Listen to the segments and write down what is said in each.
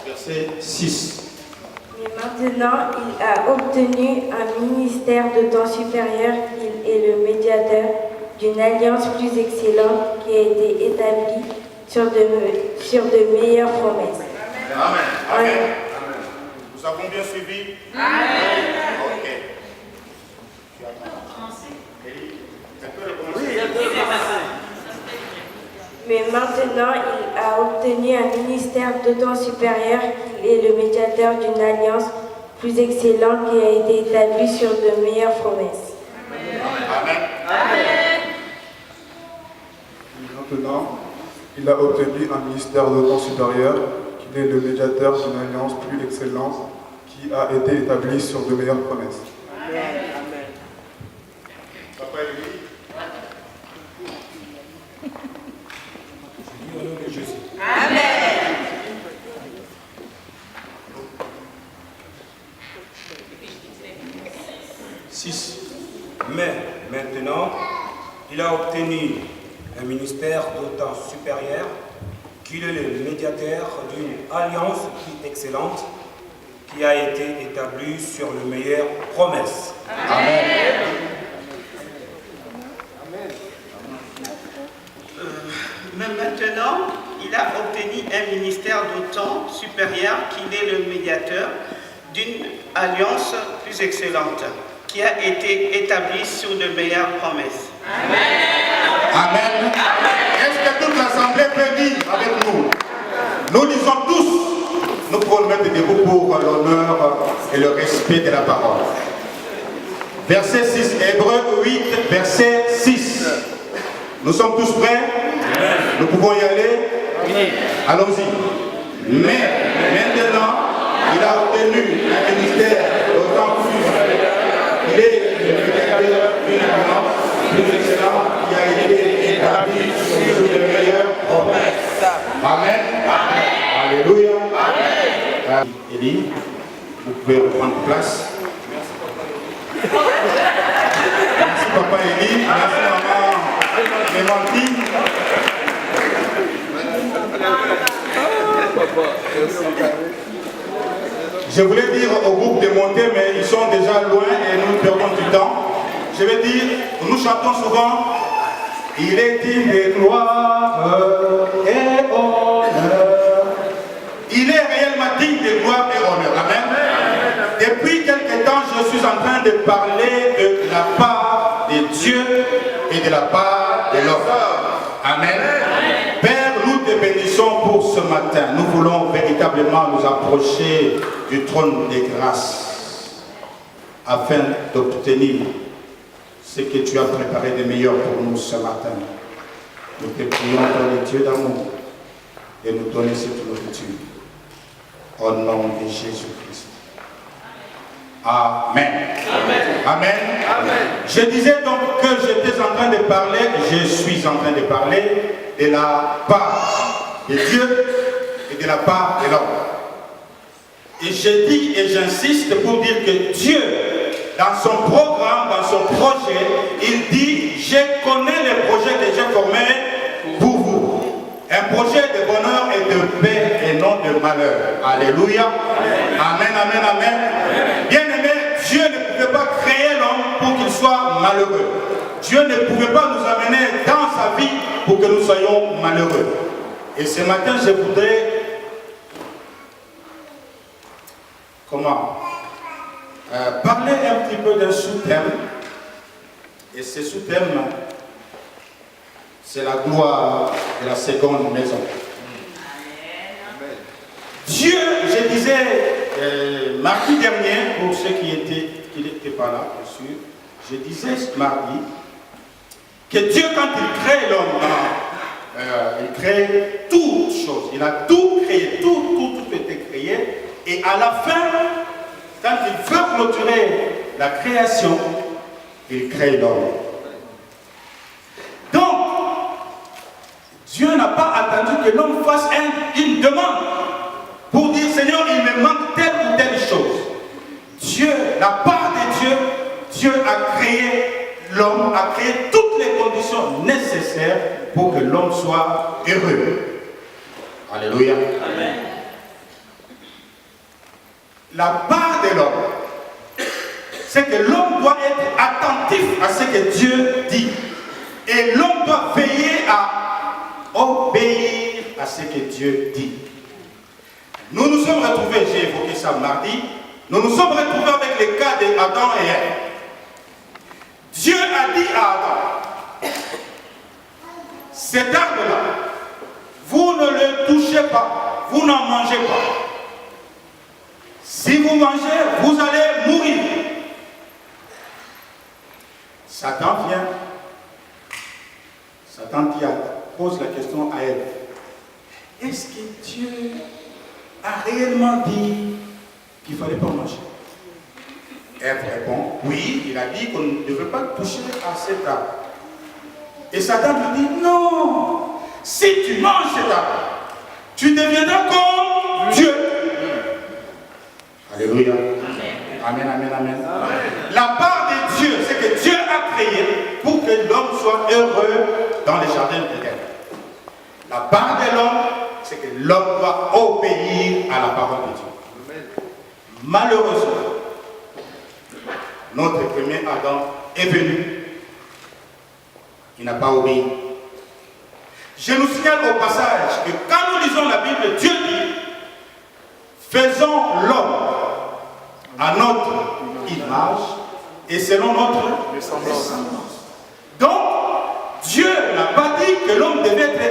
verset 6. Mais maintenant, il a obtenu un ministère d'autant supérieur qu'il est le médiateur d'une alliance plus excellente qui a été établie sur de meilleures promesses. Amen. Amen. Amen. Nous avons bien suivi? Amen. Ok. Mais maintenant, il a obtenu un ministère d'autant supérieur qu'il est le médiateur d'une alliance plus excellente qui a été établie sur de meilleures promesses. Amen. Amen. Maintenant, il a obtenu un ministère d'autant supérieur qu'il est le médiateur d'une alliance plus excellente qui a été établie sur de meilleures promesses. Amen. Papa Élie. Au nom de Jésus. Amen. Mais maintenant, il a obtenu un ministère d'autant supérieur qu'il est le médiateur d'une alliance plus excellente qui a été établie sur les meilleures promesses. Amen. Mais maintenant, il a obtenu un ministère d'autant supérieur qu'il est le médiateur d'une alliance plus excellente qui a été établie sur de meilleures promesses. Amen. Amen. Est-ce que toute l'assemblée peut dire avec nous? Nous disons tous, nous pouvons mettre debout pour l'honneur et le respect de la parole. Verset 6, Hébreux 8, verset 6. Nous sommes tous prêts? Amen. Nous pouvons y aller? Amen. Allons-y. Mais maintenant, il a obtenu un ministère d'autant plus supérieur. Il est le médiateur d'une alliance plus excellente qui a été établie sur de meilleures promesses. Amen. Amen. Alléluia. Amen. Élie, vous pouvez reprendre place. Merci papa Élie. Merci maman Clémentine. Je voulais dire au groupe de monter, mais ils sont déjà loin et nous perdons du temps. Je vais dire, nous chantons souvent, il est digne de gloire et honneur. Il est réellement digne de gloire et honneur. Amen. Depuis quelque temps, je suis en train de parler de la part de Dieu et de la part de l'homme. Amen. Père, nous te bénissons pour ce matin. Nous voulons véritablement nous approcher du trône des grâces afin d'obtenir ce que tu as préparé de meilleur pour nous ce matin. Nous te prions dans le Dieu d'amour et nous donner cette nourriture. Au nom de Jésus-Christ. Amen. Amen. Amen. Amen. Je disais donc que j'étais en train de parler, je suis en train de parler de la part de Dieu et de la part de l'homme. Et je dis et j'insiste pour dire que Dieu, dans son programme, dans son projet, il dit, je connais les projets que j'ai formés pour vous. Un projet de bonheur et de paix et non de malheur. Alléluia. Amen, amen, amen. Bien aimé, Dieu ne pouvait pas créer l'homme pour qu'il soit malheureux. Dieu ne pouvait pas nous amener dans sa vie pour que nous soyons malheureux. Et ce matin, je voudrais... parler un petit peu d'un sous-thème. Et ce sous-thème, c'est la gloire de la seconde maison. Dieu, je disais mardi dernier, pour ceux qui n'étaient pas là, bien sûr, je disais mardi que Dieu, quand il crée l'homme, il crée toutes choses. Il a tout créé, tout était créé. Et à la fin, quand il veut clôturer la création, il crée l'homme. Donc, Dieu n'a pas attendu que l'homme fasse une demande pour dire, Seigneur, il me manque telle ou telle chose. Dieu, la part de Dieu, Dieu a créé l'homme, a créé toutes les conditions nécessaires pour que l'homme soit heureux. Alléluia. Amen. la part de l'homme, c'est que l'homme doit être attentif à ce que Dieu dit. Et l'homme doit veiller à obéir à ce que Dieu dit. Nous nous sommes retrouvés, j'ai évoqué ça mardi, nous nous sommes retrouvés avec le cas d'Adam et Ève. Dieu a dit à Adam, cet arbre-là, vous ne le touchez pas, vous n'en mangez pas. Si vous mangez, vous allez mourir. Satan vient. Satan pose la question à Ève. Est-ce que Dieu a réellement dit qu'il ne fallait pas manger? Ève répond, oui, il a dit qu'on ne devait pas toucher à cet arbre. Et Satan lui dit, non, si tu manges cet arbre, tu deviendras comme Dieu. Alléluia. Amen, amen, amen. La part de Dieu, c'est que Dieu a créé pour que l'homme soit heureux dans les jardins d'Éden. La part de l'homme, c'est que l'homme doit obéir à la parole de Dieu. Malheureusement, notre premier Adam est venu. Il n'a pas obéi. Je nous signale au passage que quand nous lisons la Bible, Dieu dit, faisons l'homme à notre image et selon notre ressemblance. Donc, Dieu n'a pas dit que l'homme devait être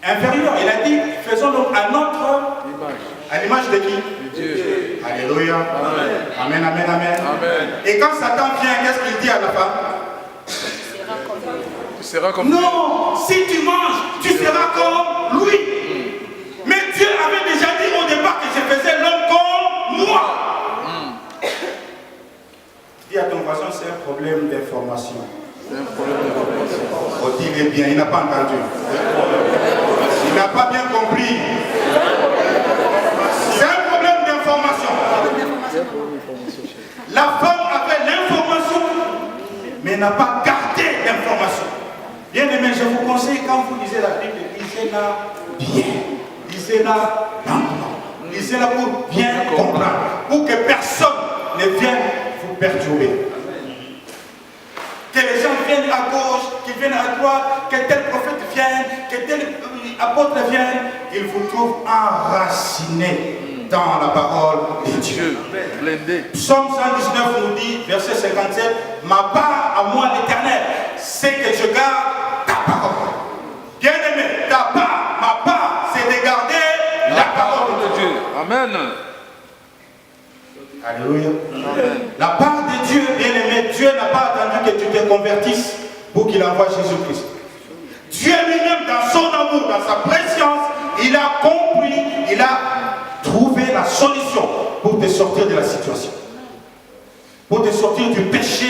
inférieur. Il a dit, faisons l'homme à notre image. À l'image de qui? De Dieu. Alléluia. Amen, amen, amen. Amen. Et quand Satan vient, qu'est-ce qu'il dit à la femme? Tu seras comme lui. Non, si tu manges, tu seras comme lui. Mais Dieu avait déjà dit au départ que je faisais l'homme comme moi. Dis à ton voisin, c'est un problème d'information. C'est un problème d'information. Oh, dis-le bien, il n'a pas entendu. Il n'a pas bien compris. C'est un problème d'information. La femme avait l'information, mais n'a pas gardé l'information. Bien aimé, je vous conseille, quand vous lisez la Bible, lisez-la bien. Lisez-la lentement. Lisez-la pour bien comprendre. Pour que personne ne vienne vous perturber. Que les gens viennent à gauche, qu'ils viennent à droite, que tel prophète vienne, que tel apôtre vienne, ils vous trouvent enracinés dans la parole de Dieu. Psaume 119 nous dit, verset 57, ma part à moi l'Éternel, c'est que je garde ta parole. Bien aimé, ta part, ma part, c'est de garder la parole de Dieu. Amen. Alléluia. Amen. La part de Dieu, bien aimé, Dieu n'a pas attendu que tu te convertisses pour qu'il envoie Jésus-Christ. Dieu lui-même, dans son amour, dans sa préscience, il a compris, il a trouvé la solution pour te sortir de la situation. Pour te sortir du péché,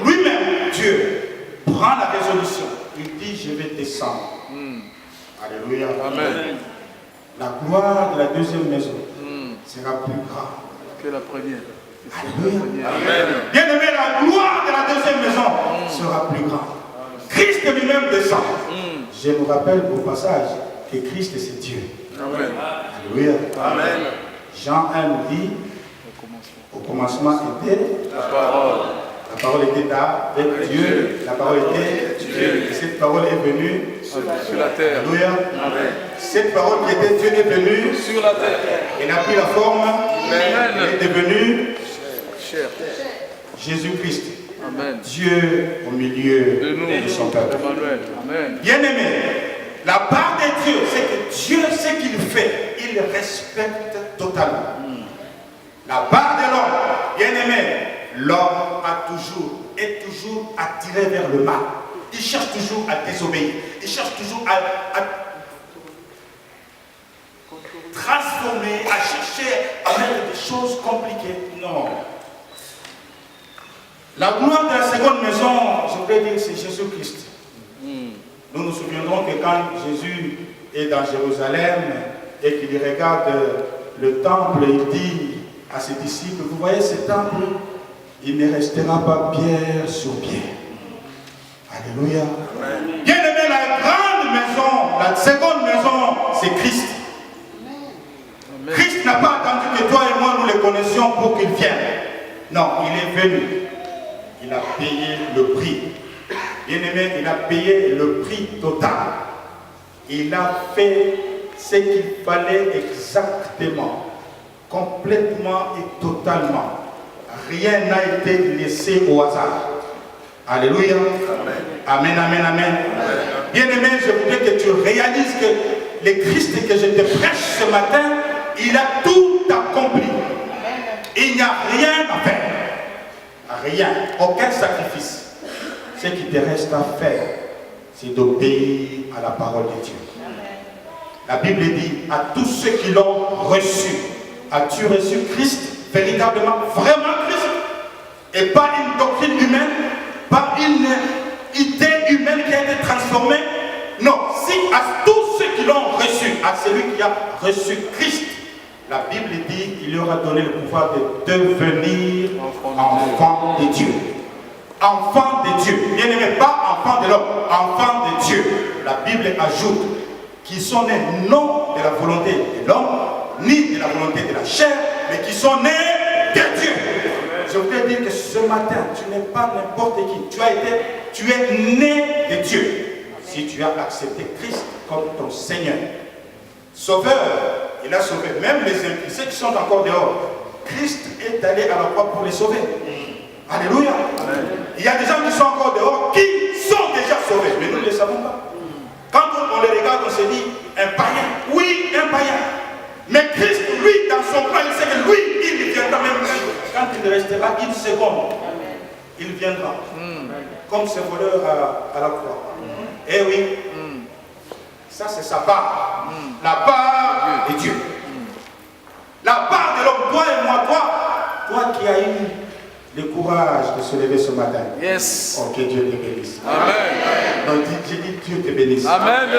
lui-même, Dieu, prend la résolution. Il dit, je vais descendre. Alléluia. Amen. La gloire de la deuxième maison sera plus grande que la première. Alléluia. Amen. Bien aimé, la gloire de la deuxième maison sera plus grande. Christ lui-même descend. Je me rappelle au passage que Christ c'est Dieu. Amen. Alléluia. Amen. Jean 1 nous dit, au commencement était la parole. La parole était avec Dieu. La parole était Dieu. Et cette parole est venue sur la terre. Alléluia. Amen. Cette parole qui était Dieu est venue sur la terre. Elle a pris la forme. Amen. Elle est devenue chair. Jésus-Christ. Amen. Dieu au milieu de son peuple. Amen. Bien-aimé, la part de Dieu, c'est que Dieu, ce qu'il fait, il respecte totalement. La part de l'homme, bien-aimé, l'homme est toujours attiré vers le mal. Il cherche toujours à désobéir. Il cherche toujours à transformer, à chercher à mettre des choses compliquées. Non. La gloire de la seconde maison, je peux dire, c'est Jésus-Christ. Nous nous souviendrons que quand Jésus est dans Jérusalem et qu'il regarde le temple, il dit à ses disciples, vous voyez ce temple, il ne restera pas pierre sur pierre. Alléluia. Bien aimé, la grande maison, la seconde maison, c'est Christ. Amen. Christ n'a pas attendu que toi et moi nous les connaissions pour qu'il vienne. Non, il est venu. Il a payé le prix. Bien-aimé, il a payé le prix total. Il a fait ce qu'il fallait exactement, complètement et totalement. Rien n'a été laissé au hasard. Alléluia. Amen, amen, amen. Bien-aimé, je voudrais que tu réalises que le Christ que je te prêche ce matin, il a tout accompli. Il n'y a rien à faire. Rien, aucun sacrifice. Ce qui te reste à faire, c'est d'obéir à la parole de Dieu. La Bible dit à tous ceux qui l'ont reçu, as-tu reçu Christ véritablement, vraiment Christ, et pas une doctrine humaine, pas une idée humaine qui a été transformée? Non, si à tous ceux qui l'ont reçu, à celui qui a reçu Christ, la Bible dit qu'il lui aura donné le pouvoir de devenir enfant de Dieu. Enfant de Dieu. Bien aimé, pas enfant de l'homme, enfant de Dieu. La Bible ajoute qu'ils sont nés non de la volonté de l'homme, ni de la volonté de la chair, mais qui sont nés de Dieu. Je voudrais dire que ce matin, tu n'es pas n'importe qui. Tu es né de Dieu. Si tu as accepté Christ comme ton Seigneur, Sauveur, il a sauvé même les impies, ceux qui sont encore dehors. Christ est allé à la croix pour les sauver. Alléluia. Amen. Il y a des gens qui sont encore dehors, qui sont déjà sauvés, mais nous ne les savons pas. Quand on les regarde, on se dit, un païen. Oui, un païen. Mais Christ, lui, dans son plan, il sait que lui, il viendra même quand il restera une seconde. Il viendra. Comme ce voleur à la croix. Eh oui. Ça, c'est sa part. La part de Dieu. La part de l'homme, toi et moi, toi qui as eu le courage de se lever ce matin. Yes. Oh, que Dieu te bénisse. Amen. Non, j'ai dit Dieu te bénisse. Amen.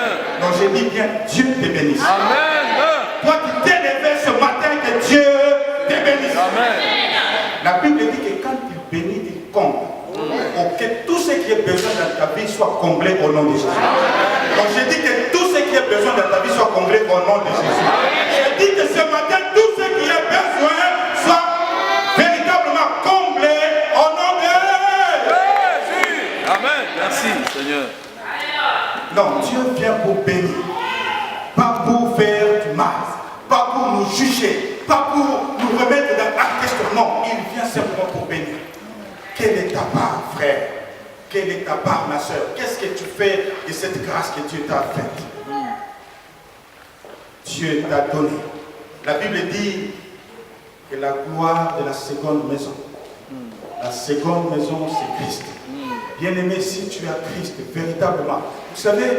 Non, j'ai dit bien Dieu te bénisse. Amen. Toi qui t'es levé ce matin, que Dieu te bénisse. Amen. La Bible dit que quand il bénit, il comble. Pour que tout ce qui est besoin dans ta vie soit comblé au nom de Jésus. Donc je dis que tout ce qui est besoin dans ta vie soit comblé au nom de Jésus. Je dis que ce matin, tout ce qui est besoin soit véritablement comblé au nom de Jésus. Amen. Merci Seigneur. Non, Dieu vient pour bénir, pas pour faire du mal, pas pour nous juger, pas pour nous remettre dans la question. Non, il vient simplement pour bénir. Quelle est ta part, frère? Quelle est ta part, ma soeur? Qu'est-ce que tu fais de cette grâce que Dieu t'a faite? Dieu t'a donné. La Bible dit que la gloire de la seconde maison, la seconde maison, c'est Christ. Bien-aimé, si tu as Christ, véritablement, vous savez,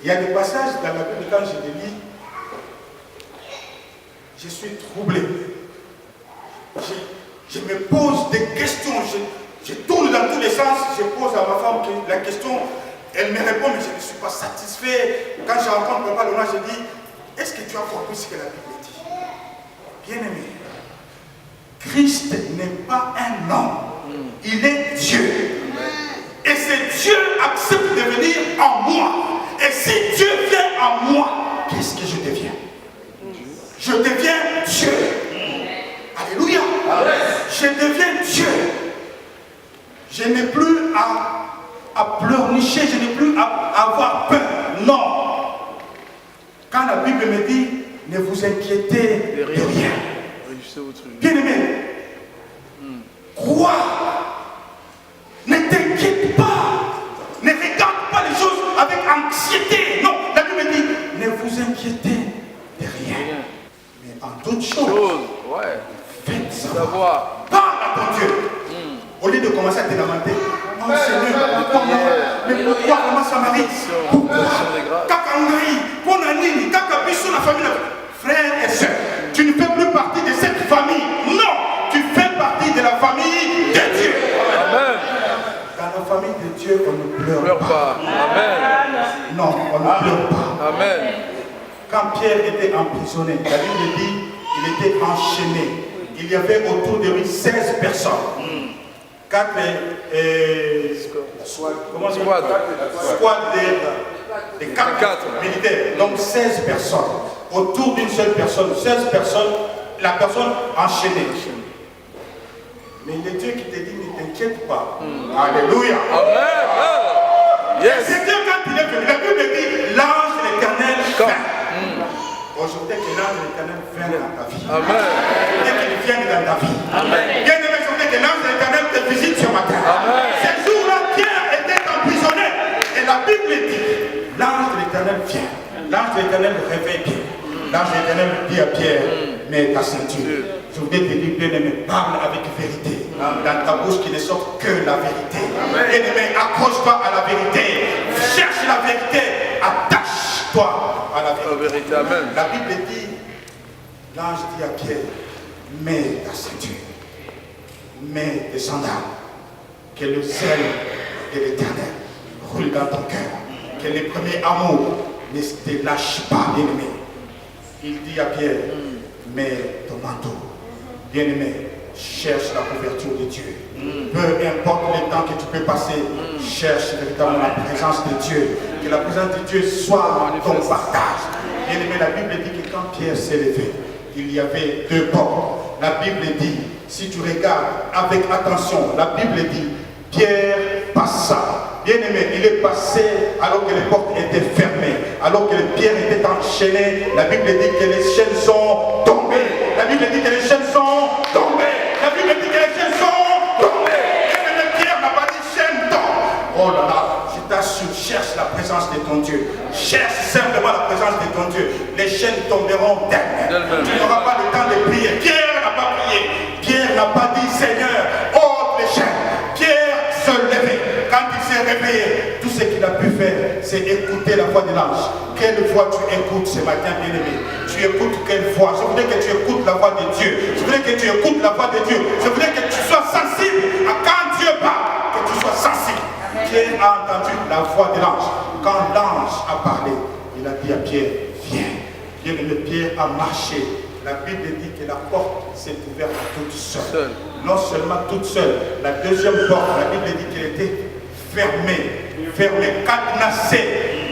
il y a des passages dans la Bible, quand je les lis, je suis troublé. Je me pose des questions, je tourne dans tous les sens, je pose à ma femme la question, elle me répond, mais je ne suis pas satisfait. Quand je rencontre Papa Lona, je dis, est-ce que tu as compris ce que la Bible dit? Bien-aimé, Christ n'est pas un homme, il est Dieu. Et c'est Dieu accepte de venir en moi. Et si Dieu vient en moi, qu'est-ce que je deviens? Je deviens Dieu. Alléluia. Je deviens Dieu. Je n'ai plus à pleurnicher, je n'ai plus à avoir peur. Non. Quand la Bible me dit, ne vous inquiétez de rien. Bien-aimé, crois. Ne t'inquiète pas. Ne regarde pas les choses avec anxiété. Non, la Bible dit, ne vous inquiétez de rien. Mais en toutes choses, faites savoir. Parle à ton Dieu. Au lieu de commencer à te lamenter. Oh Seigneur, mais pourquoi comment ça m'arrive? Pourquoi? Kakangaï, Konanini, Kakabiso, la famille. Frères et sœurs, tu ne fais plus partie de cette famille. Non, tu fais partie de la famille de Dieu. Amen. Dans la famille de Dieu, on ne pleure pas. Amen. Non, on ne pleure pas. Amen. Quand Pierre était emprisonné, la Bible dit il était enchaîné. Il y avait autour de lui 16 personnes. 4 squads Les quatre militaires. Donc 16 personnes. Autour d'une seule personne, 16 personnes, la personne enchaînée. Mais il est Dieu qui te dit, ne t'inquiète pas. Alléluia. Amen. Yes. C'est Dieu quand il est venu. La Bible dit, l'ange de l'Éternel vient. Aujourd'hui, que l'ange de l'Éternel vienne dans ta vie. Amen. Dès qu'il vienne dans ta vie. Amen. Bien aimé, je voudrais que l'ange de l'Éternel te visite ce matin. Amen. Ce jour-là, Pierre était emprisonné. Et la Bible dit, l'ange de l'Éternel vient. L'ange de l'Éternel réveille Pierre. L'ange de l'Éternel dit à Pierre, mets ta ceinture. Je voudrais te dire, bien aimé, parle avec vérité. Dans ta bouche qui ne sort que la vérité. Bien aimé, accroche-toi à la vérité. Cherche la vérité. Attache-toi à la vérité. Amen. La Bible dit, l'ange dit à Pierre, mets ta ceinture. Mets tes sandales. Que le zèle de l'Éternel roule dans ton cœur. Que les premiers amours ne te lâchent pas, bien aimé. Il dit à Pierre, mets ton manteau. Bien aimé, cherche la couverture de Dieu. Peu importe le temps que tu peux passer, cherche véritablement la présence de Dieu. Que la présence de Dieu soit ton partage. Bien aimé, la Bible dit que quand Pierre s'est levé, il y avait deux portes. La Bible dit, si tu regardes avec attention, la Bible dit, Pierre passa. Bien aimé, il est passé alors que les portes étaient fermées, alors que les pierres étaient enchaînées. La Bible dit que les chaînes sont tombées. La Bible dit que les chaînes sont tombées. La Bible dit que les chaînes sont tombées. Bien aimé, Pierre n'a pas dit chaîne tombe. Oh là là, je t'assure, cherche la présence de ton Dieu. Cherche simplement la présence de ton Dieu. Les chaînes tomberont d'elles-mêmes. Tu n'auras pas le temps de prier. Pierre n'a pas prié. Pierre n'a pas dit Seigneur, ôte les chaînes. Pierre se levait. Quand il s'est réveillé, tout ce qu'il a pu faire, c'est écouter la voix de l'ange. Quelle voix tu écoutes ce matin, bien-aimé? Tu écoutes quelle voix? Je voudrais que tu écoutes la voix de Dieu. Je voudrais que tu écoutes la voix de Dieu. Je voudrais que tu sois sensible à quand Dieu parle, que tu sois sensible. Pierre a entendu la voix de l'ange. Quand l'ange a parlé, il a dit à Pierre, viens. Bien-aimé, Pierre a marché. La Bible dit que la porte s'est ouverte toute seule. Non seulement toute seule, la deuxième porte, la Bible dit qu'elle était fermée, cadenassée.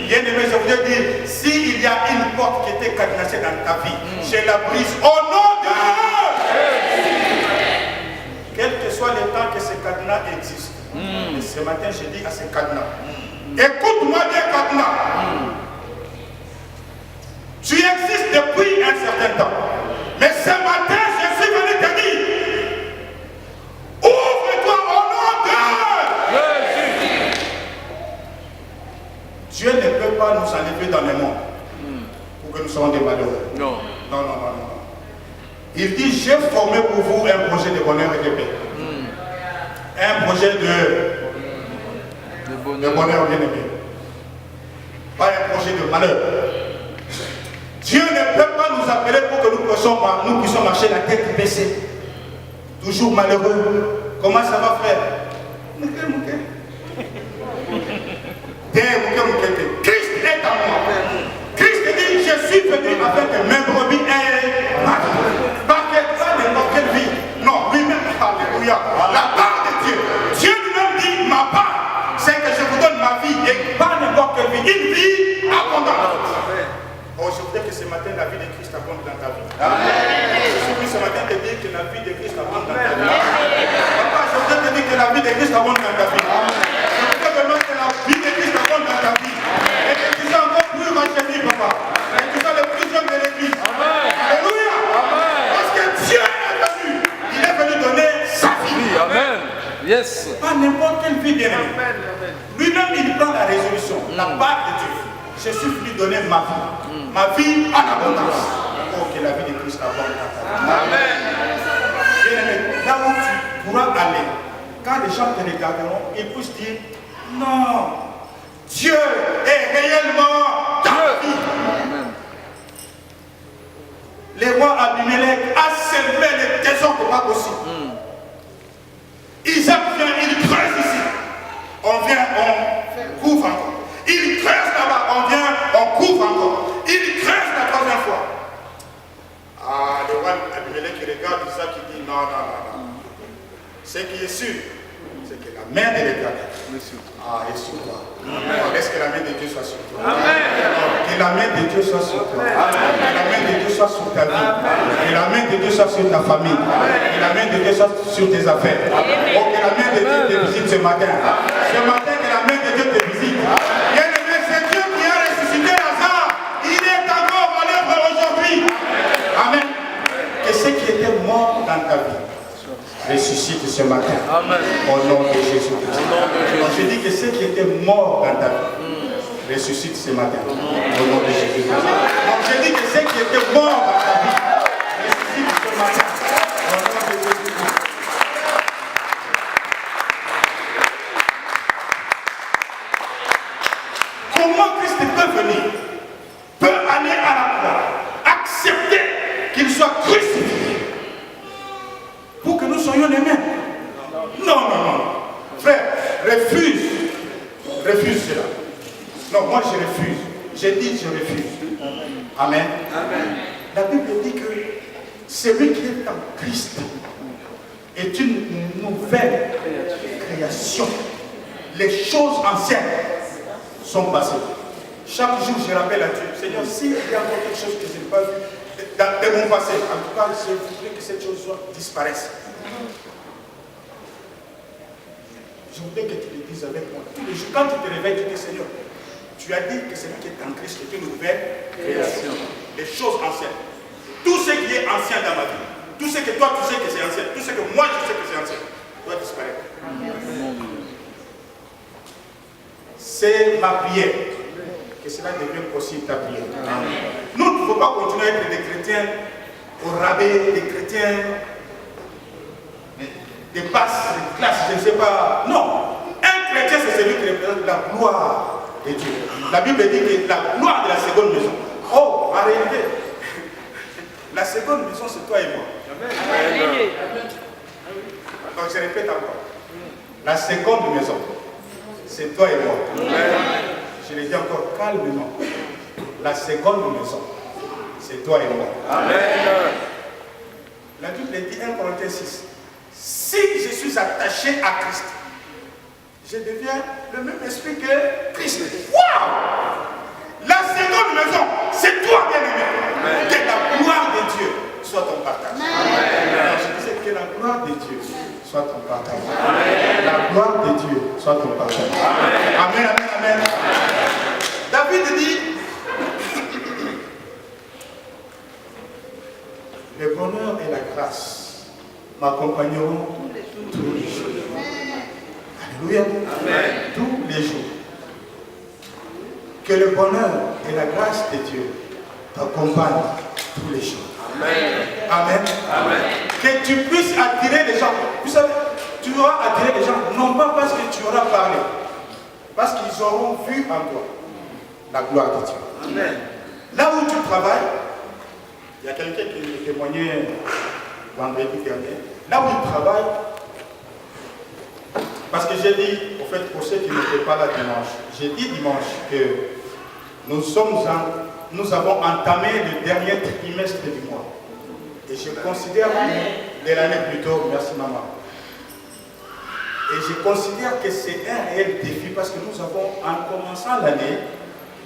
Bien aimé, je voudrais dire, s'il y a une porte qui était cadenassée dans ta vie, je la brise au nom de Dieu. Quel que soit le temps que ce cadenas existe, et ce matin je dis à ce cadenas, écoute-moi bien cadenas. Tu existes depuis un certain temps. Mais ce matin, je suis venu te dire, ouvre-toi au nom de Jésus. Dieu ne peut pas nous enlever dans le monde pour que nous soyons des malheureux. Non. Non. Il dit, j'ai formé pour vous un projet de bonheur et de paix. Un projet de bonheur bien aimé. Pas un projet de malheur. Dieu ne peut pas nous appeler pour que nous puissions marcher la tête baissée. Toujours malheureux. Comment ça va, frère? Christ est en moi. Christ dit, je suis venu avec mes brebis et ma vie. Pas n'importe quelle vie. Non, lui-même, alléluia. La part de Dieu. Dieu lui-même dit, ma part, c'est que je vous donne ma vie et pas n'importe quelle vie. Une vie abondante. Oh, je voudrais que ce matin, la vie de Christ abonde dans ta vie. Amen. Je suis venu ce matin te dire que la vie de Christ abonde dans ta vie. Papa, je voudrais te dire que la vie de Christ abonde dans ta vie. Je voudrais vraiment que la vie de Christ abonde dans ta vie. Et que tu sois encore plus rajeuni, papa. Et que tu sois le plus jeune de l'église. Alléluia. Parce que Dieu est venu. Il est venu donner sa vie. Amen. Yes. Pas n'importe quelle vie, bien aimé. Lui-même, il prend la résolution, la part de Dieu. Je suis venu donner ma vie en abondance. Oh, que la vie de Christ abonde dans ta vie. Amen. Bien aimé, là où tu pourras aller, quand les gens te regarderont, ils puissent dire, non, Dieu est réellement dans ta vie. Amen. Les rois Abimelech a semé les désordres pas possible. Isaac vient, il creuse ici. On vient, on couvre encore. Il creuse là-bas, on vient, on couvre encore. Il creuse la troisième fois. Ah, le roi Abimelech qui regarde Isaac qui dit non. Ce qui est sûr, c'est que la main de l'Éternel Ah, et sur toi. Laisse que la main de Dieu soit sur toi. Que la main de Dieu soit sur toi. Que la main de Dieu soit sur ta vie. Que la main de Dieu soit sur ta famille. Que la main de Dieu soit sur tes affaires. Oh, que la main de Dieu te visite ce matin. Ce matin, que la main de Dieu te visite. Bien-aimé, c'est Dieu qui a ressuscité Lazare. Il est encore à l'œuvre aujourd'hui. Amen. Que ce qui était mort dans ta vie ressuscite ce matin. Amen. Au nom de Jésus. Donc je dis que ce qui était mort dans ta vie ressuscite ce matin. Au nom de Jésus. Donc je dis que ce qui était mort dans ta vie ressuscite ce matin. Au nom de Jésus. Comment Christ peut venir, peut aller à la croix, accepter qu'il soit crucifié pour que nous soyons les mêmes? Non, non, non. Frère, refuse cela. Non, moi je refuse. J'ai dit je refuse. Amen. Amen. La Bible dit que celui qui est en Christ est une nouvelle création. Les choses anciennes sont passées. Chaque jour, je rappelle à Dieu, Seigneur, s'il y a encore quelque chose que je n'ai pas vu dans mon passé, en tout cas, je voudrais que cette chose disparaisse. Je voudrais que tu le dises avec moi. Tous les jours, quand tu te réveilles, tu dis, Seigneur, tu as dit que celui qui est en Christ est une nouvelle création. Les choses anciennes. Tout ce qui est ancien dans ma vie, tout ce que toi tu sais que c'est ancien, tout ce que moi je sais que c'est ancien, doit disparaître. C'est ma prière. Que cela devienne possible ta prière. Nous ne pouvons pas continuer à être des chrétiens au rabais, des chrétiens des basses, des classes, je ne sais pas. Non. Un chrétien, c'est celui qui représente la gloire de Dieu. La Bible dit que la gloire de la seconde maison. Oh, en réalité, la seconde maison, c'est toi et moi. Amen. Donc je répète encore. La seconde maison, c'est toi et moi. Amen. Je le dis encore calmement. La seconde maison, c'est toi et moi. Amen. La Bible dit 1 Corinthiens 6. Si je suis attaché à Christ, je deviens le même esprit que Christ. Waouh! La seconde maison, c'est toi, bien-aimé. Que la gloire de Dieu soit ton partage. Alors, je disais que la gloire de Dieu soit ton partage. Amen. La gloire de Dieu soit ton partage. Amen, amen, amen. David dit, le bonheur et la grâce m'accompagneront tous les jours. Alléluia. Amen. Tous les jours. Que le bonheur et la grâce de Dieu t'accompagnent tous les jours. Amen. Amen. Amen. Que tu puisses attirer les gens. Vous savez, tu auras attiré les gens, non pas parce que tu auras parlé, parce qu'ils auront vu en toi la gloire de Dieu. Amen. Là où tu travailles, il y a quelqu'un qui me témoignait vendredi dernier. Là où il travaille, parce que j'ai dit, au fait, pour ceux qui n'étaient pas là dimanche, j'ai dit dimanche que nous avons entamé le dernier trimestre du mois. Et je considère que, de l'année plutôt, merci maman. Et je considère que c'est un réel défi parce que nous avons, en commençant l'année,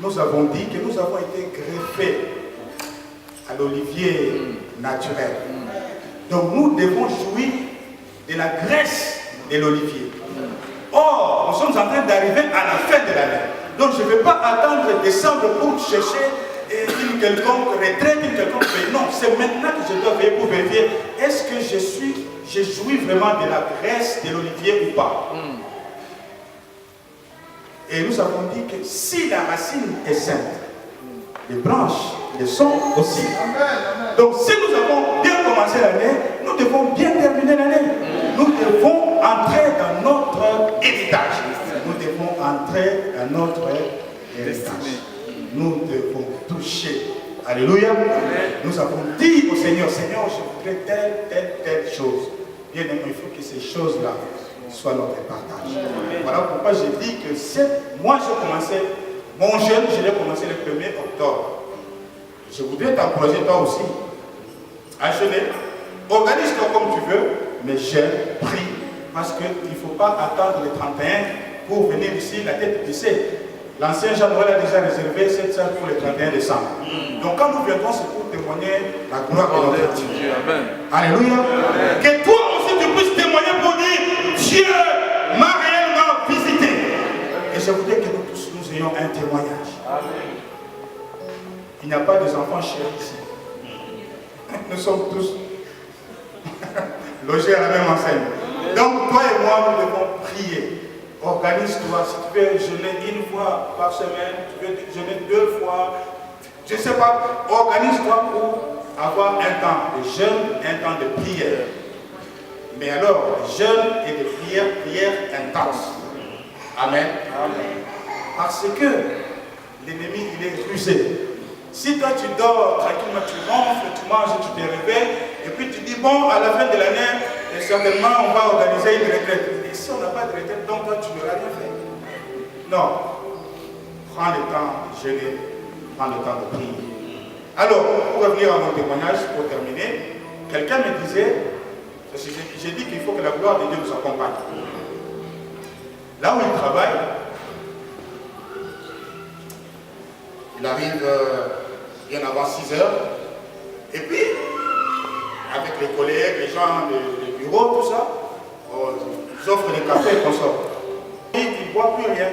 nous avons dit que nous avons été greffés à l'olivier naturel. Donc nous devons jouir de la graisse de l'olivier. Or, nous sommes en train d'arriver à la fin de l'année. Donc je ne vais pas attendre décembre pour chercher une quelconque retraite, une quelconque paix. Non, c'est maintenant que je dois veiller pour vérifier est-ce que je jouis vraiment de la graisse de l'olivier ou pas. Et nous avons dit que si la racine est sainte, les branches le sont aussi. Donc si nous avons bien commencé l'année, nous devons bien terminer l'année. Nous devons entrer dans notre héritage. Nous devons entrer dans notre héritage. Nous devons toucher. Alléluia. Nous avons dit au Seigneur, Seigneur, je voudrais telle chose. Bien aimé, il faut que ces choses-là soient notre partage. Voilà pourquoi j'ai dit que moi j'ai commencé, mon jeûne, je l'ai commencé le 1er octobre. Je voudrais t'encourager toi aussi à jeûner. Organise-toi comme tu veux, mais jeûne, prie, parce qu'il ne faut pas attendre le 31 pour venir ici, la tête baissée. L'ancien Jean-Noël a déjà réservé cette salle pour le 31 décembre. Donc quand nous viendrons, c'est pour témoigner la gloire de notre Dieu. Alléluia. Amen. Que toi aussi tu puisses témoigner pour dire Dieu m'a réellement visité. Et je voudrais que nous tous nous ayons un témoignage. Amen. Il n'y a pas des enfants chéris ici. Nous sommes tous logés à la même enseigne. Donc toi et moi, nous devons prier. Organise-toi. Si tu veux jeûner une fois par semaine, tu veux jeûner 2 fois, je ne sais pas, organise-toi pour avoir un temps de jeûne, un temps de prière. Mais alors, jeûne et de prière intense. Amen. Amen. Parce que l'ennemi, il est rusé. Si toi tu dors tranquillement, tu ronfles, tu manges, tu te réveilles, et puis tu dis, bon, à la fin de l'année, certainement on va organiser une retraite. Et si on n'a pas de retraite, donc toi tu n'auras rien fait. Non. Prends le temps de jeûner, prends le temps de prier. Alors, pour revenir à mon témoignage, pour terminer, quelqu'un me disait, j'ai dit qu'il faut que la gloire de Dieu nous accompagne. Là où il travaille, il arrive bien avant 6 heures, et puis, avec les collègues, les gens, les bureaux, tout ça, ils offrent des cafés et qu'on sort. Et il ne boit plus rien.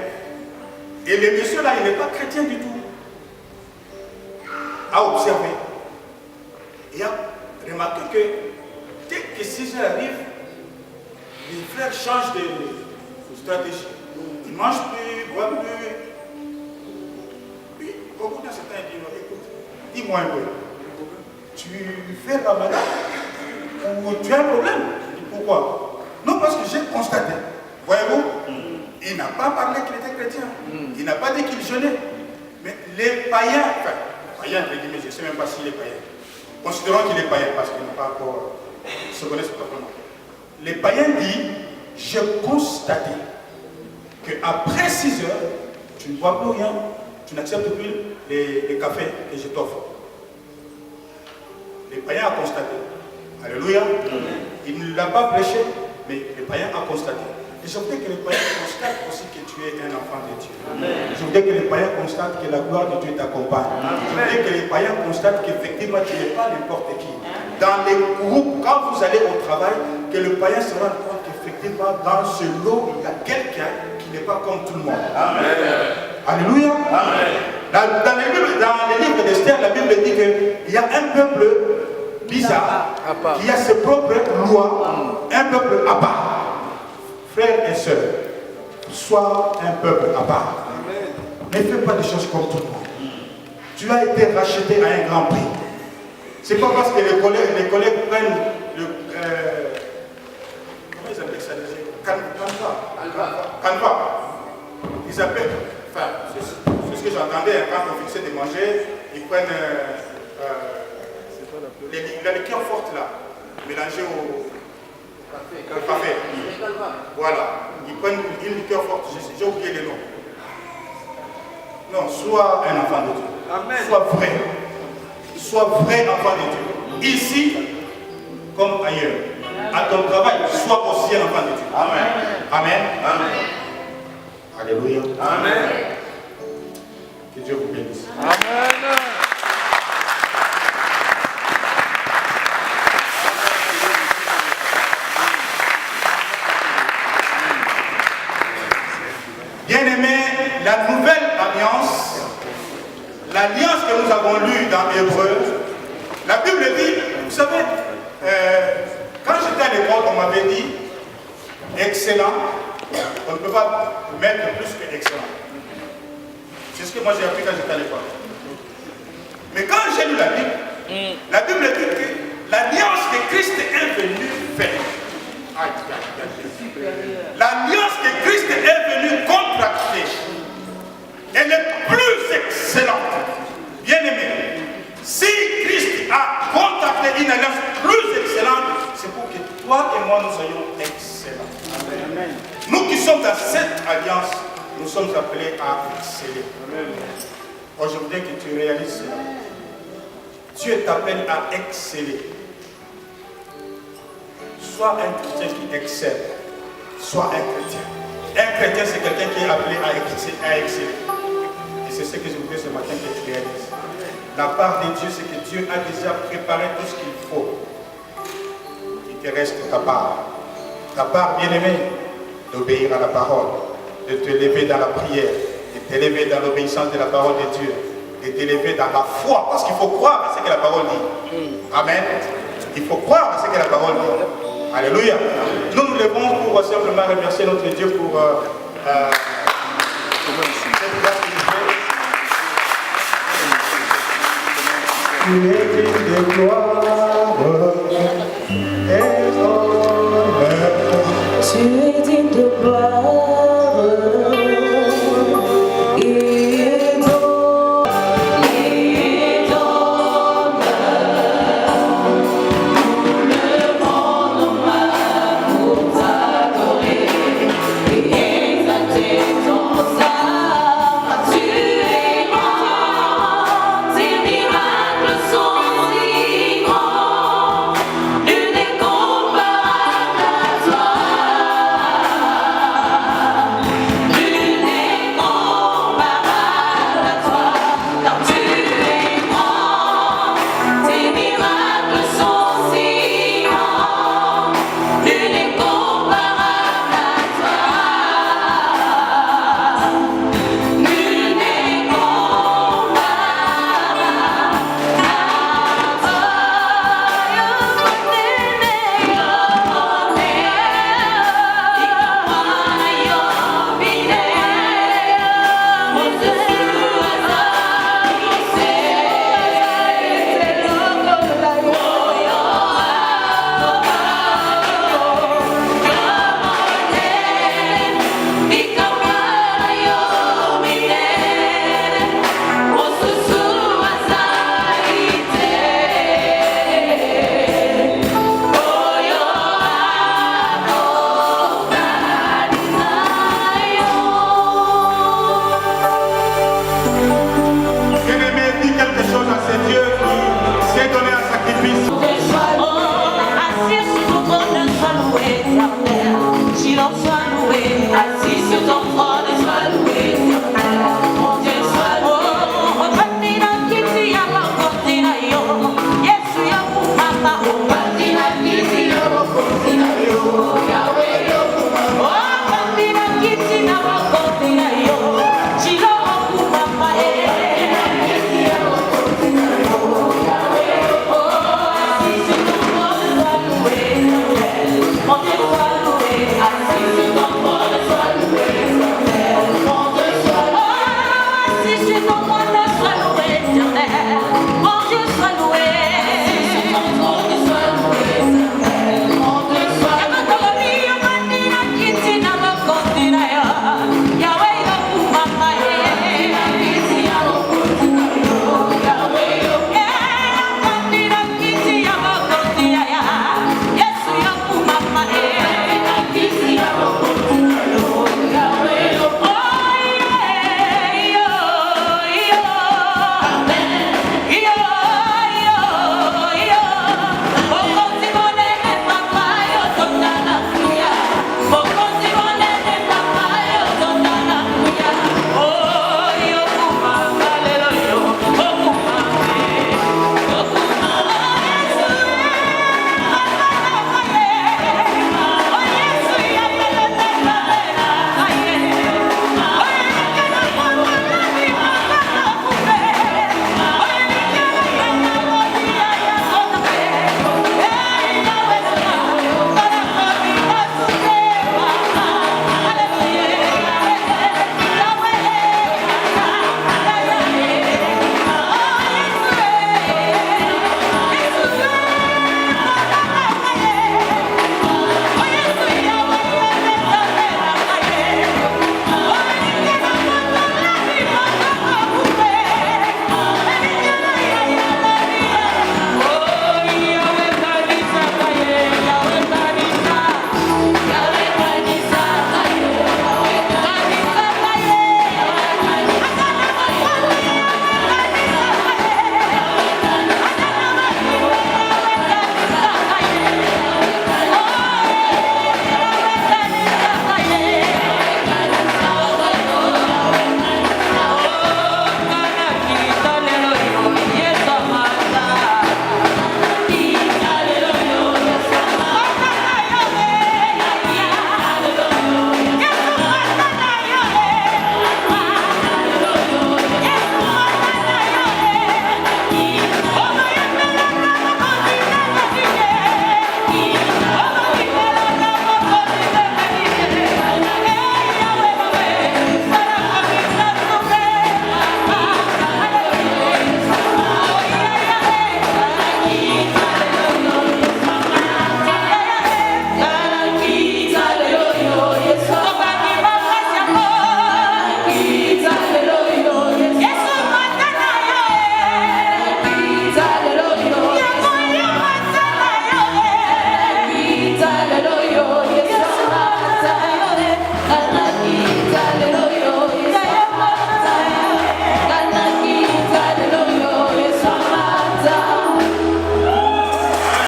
Et le monsieur là, il n'est pas chrétien du tout. À observer. Et à remarquer que dès que 6 heures arrivent, les frères changent de stratégie. Ils ne mangent plus, ils ne boivent plus. Puis, au bout d'un certain temps, il dit, écoute, dis-moi un peu. Tu fais Ramadan ou tu as un problème? Je dis, pourquoi? Non, parce que j'ai constaté. Voyez-vous, il n'a pas parlé qu'il était chrétien. Il n'a pas dit qu'il jeûnait. Mais les païens, enfin, païens, je ne sais même pas s'il est païen. Considérons qu'il est païen parce qu'il n'a pas encore se connaissent proprement. Les païens disent, j'ai constaté qu'après 6 heures, tu ne bois plus rien, tu n'acceptes plus les cafés que je t'offre. Les païens ont constaté. Alléluia. Il ne l'a pas prêché, mais les païens ont constaté. Et je voudrais que les païens constatent aussi que tu es un enfant de Dieu. Amen. Je voudrais que les païens constatent que la gloire de Dieu t'accompagne. Je voudrais que les païens constatent qu'effectivement tu n'es pas n'importe qui. Dans les groupes, quand vous allez au travail, que le païen se rende compte qu'effectivement dans ce lot, il y a quelqu'un qui n'est pas comme tout le monde. Amen. Alléluia. Amen. Dans les livres d'Esther, la Bible dit qu'il y a un peuple bizarre qui a ses propres lois, un peuple à part. Frères et sœurs, sois un peuple à part. Ne fais pas des choses comme tout le monde. Tu as été racheté à un grand prix. C'est pas parce que les collègues prennent le... comment ils appellent ça déjà? Canva. Ils appellent... Enfin, c'est ce que j'entendais quand on fixait de manger. Ils prennent la liqueur forte là, mélangée au café. Voilà. Ils prennent une liqueur forte. J'ai oublié les noms. Non, sois un enfant de Dieu. Amen. Sois vrai. Sois vrai enfant de Dieu. Ici, comme ailleurs. À ton travail, sois aussi un enfant de Dieu. Amen. Amen. Amen. Alléluia. Amen. Que Dieu vous bénisse. Amen. Bien-aimés, la nouvelle alliance, l'alliance que nous avons lue dans Hébreu, la Bible dit, vous savez, quand j'étais à l'école, on m'avait dit excellent, on ne peut pas mettre plus que excellent. C'est ce que moi j'ai appris quand j'étais à l'école. Mais quand j'ai lu la Bible dit que l'alliance que Christ est venu faire, l'alliance que Christ est venu contracter, elle est plus excellente. Bien-aimé, si Christ a contracté une alliance plus excellente, c'est pour que toi et moi nous soyons excellents. Amen. Nous qui sommes dans cette alliance, nous sommes appelés à exceller. Oh, je voudrais que tu réalises cela. Dieu t'appelle à exceller. Sois un chrétien qui excelle. Sois un chrétien. Un chrétien, c'est quelqu'un qui est appelé à exceller. Et c'est ce que je voulais ce matin que tu réalises. La part de Dieu, c'est que Dieu a déjà préparé tout ce qu'il faut. Il te reste ta part. Ta part, bien-aimé, d'obéir à la parole, de te lever dans la prière, de t'élever dans l'obéissance de la parole de Dieu, de t'élever dans la foi, parce qu'il faut croire à ce que la parole dit. Amen. Il faut croire à ce que la parole dit. Alléluia. Nous nous levons pour simplement remercier notre Dieu pour cette grâce qu'il fait. Tu es digne de gloire et honneur. Tu es digne de gloire.